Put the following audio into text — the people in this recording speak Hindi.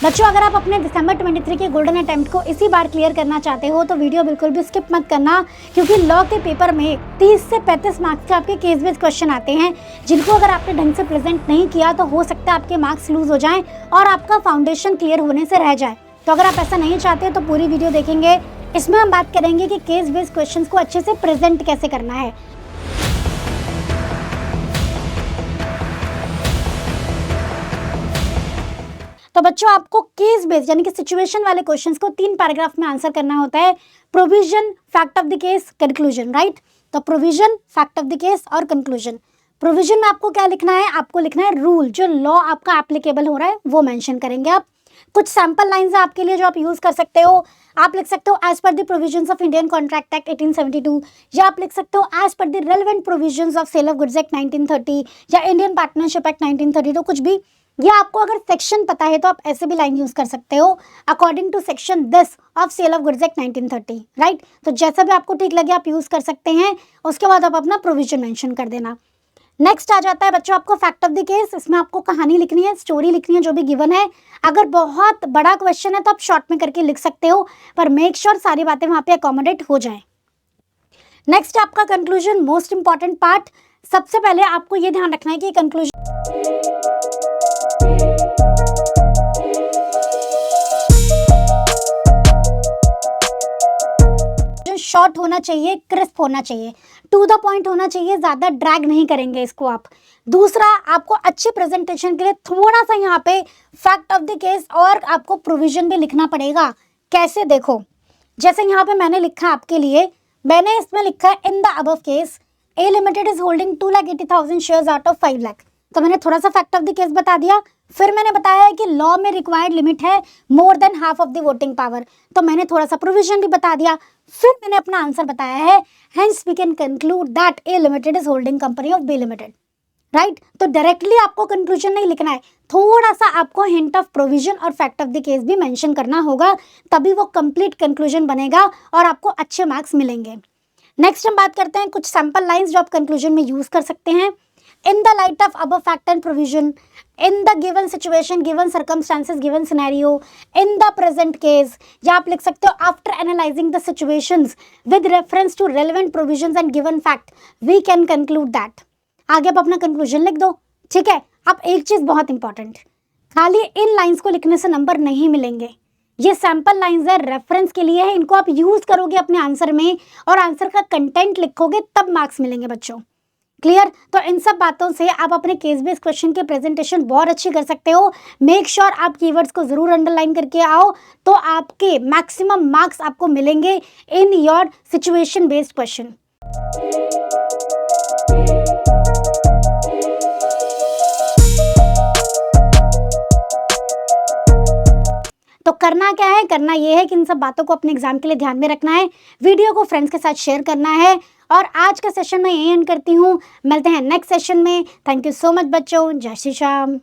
बच्चों, अगर आप अपने दिसंबर 23 के गोल्डन अटेम्प्ट को इसी बार क्लियर करना चाहते हो तो वीडियो बिल्कुल भी स्किप मत करना, क्योंकि लॉ के पेपर में 30 से 35 मार्क्स के आपके केस बेस्ड क्वेश्चन आते हैं, जिनको अगर आपने ढंग से प्रेजेंट नहीं किया तो हो सकता है आपके मार्क्स लूज हो जाएं और आपका फाउंडेशन क्लियर होने से रह जाए। तो अगर आप ऐसा नहीं चाहते तो पूरी वीडियो देखेंगे। इसमें हम बात करेंगे कि केस बेस्ड क्वेश्चन को अच्छे से प्रेजेंट कैसे करना है। तो बच्चों, आपको केस बेस्ड यानी कि सिचुएशन वाले क्वेश्चंस को 3 पैराग्राफ में आंसर करना होता है। Provision, fact of the case, conclusion, right. तो provision, fact of the case और कंक्लूजन। प्रोविजन में आपको क्या लिखना है? आपको लिखना है रूल, जो लॉ आपका एप्लीकेबल हो रहा है वो मेंशन करेंगे आप। कुछ सैंपल लाइंस है आपके लिए जो आप यूज कर सकते हो। आप लिख सकते हो as per the provisions of Indian contract act 1872, या आप लिख सकते हो as per the relevant provisions of sale of goods act 1930 या इंडियन पार्टनरशिप एक्ट 1932, कुछ भी। या आपको अगर सेक्शन पता है तो आप ऐसे भी लाइन यूज कर सकते हो, according to section 10 of sale of goods act 1930, right. तो जैसा भी आपको ठीक लगे आप यूज कर सकते हैं। उसके बाद आप अपना प्रोविजन मेंशन कर देना। नेक्स्ट आ जाता है बच्चों आपको फैक्ट ऑफ द केस। इसमें आपको कहानी लिखनी है, स्टोरी लिखनी है जो भी गिवन है। अगर बहुत बड़ा क्वेश्चन है तो आप शॉर्ट में करके लिख सकते हो, पर मेक श्योर सारी बातें वहां पे अकोमोडेट हो जाए। नेक्स्ट आपका कंक्लूजन, मोस्ट इंपॉर्टेंट पार्ट। सबसे पहले आपको ये ध्यान रखना है कि कंक्लूजन शॉर्ट होना चाहिए, क्रिस्प होना चाहिए, टू द पॉइंट होना चाहिए, ज्यादा ड्रैग नहीं करेंगे इसको आप। दूसरा, आपको अच्छी प्रेजेंटेशन के लिए थोड़ा सा यहाँ पे फैक्ट ऑफ द केस और आपको प्रोविजन भी लिखना पड़ेगा। कैसे? देखो, जैसे यहाँ पे मैंने लिखा आपके लिए, मैंने इसमें लिखा है in the above case A limited is holding 2,80,000 shares out of 5 lakh. तो मैंने थोड़ा सा फैक्ट ऑफ द केस बता दिया। फिर मैंने बताया है कि लॉ में रिक्वायर्ड लिमिट है more than half of the voting power, तो मैंने थोड़ा सा प्रोविजन भी बता दिया। फिर मैंने अपना आंसर बताया है, hence we can conclude that A limited is holding company of B limited, right. तो डायरेक्टली आपको कंक्लूजन नहीं लिखना है, थोड़ा सा आपको हिंट ऑफ प्रोविजन और फैक्ट ऑफ द केस भी मेंशन करना होगा, तभी वो कंप्लीट कंक्लूजन बनेगा और आपको अच्छे मार्क्स मिलेंगे। नेक्स्ट हम बात करते हैं कुछ सैंपल लाइंस जो आप कंक्लूजन में यूज कर सकते हैं। In the light of above fact and provision, in the given situation, given circumstances, given scenario, in the present case, या आप लिख सकते हो after analyzing the situations with reference to relevant provisions and given fact, we can conclude that। आगे आप अपना conclusion लिख दो, ठीक है। अब एक चीज बहुत इंपॉर्टेंट, खाली इन लाइंस को लिखने से नंबर नहीं मिलेंगे। ये सैंपल लाइंस है, रेफरेंस के लिए है, इनको आप यूज करोगे अपने आंसर में और आंसर का कंटेंट लिखोगे तब मार्क्स मिलेंगे बच्चों। क्लियर? तो इन सब बातों से आप अपने केस बेस्ड क्वेश्चन के प्रेजेंटेशन बहुत अच्छी कर सकते हो। मेक श्योर आप कीवर्ड्स को जरूर अंडरलाइन करके आओ, तो आपके मैक्सिमम मार्क्स आपको मिलेंगे in your situation based question. तो करना क्या है? करना ये है कि इन सब बातों को अपने एग्जाम के लिए ध्यान में रखना है, वीडियो को फ्रेंड्स के साथ शेयर करना है। और आज का सेशन मैं यही एंड करती हूँ, मिलते हैं नेक्स्ट सेशन में। थैंक यू सो मच बच्चों, जय श्री राम।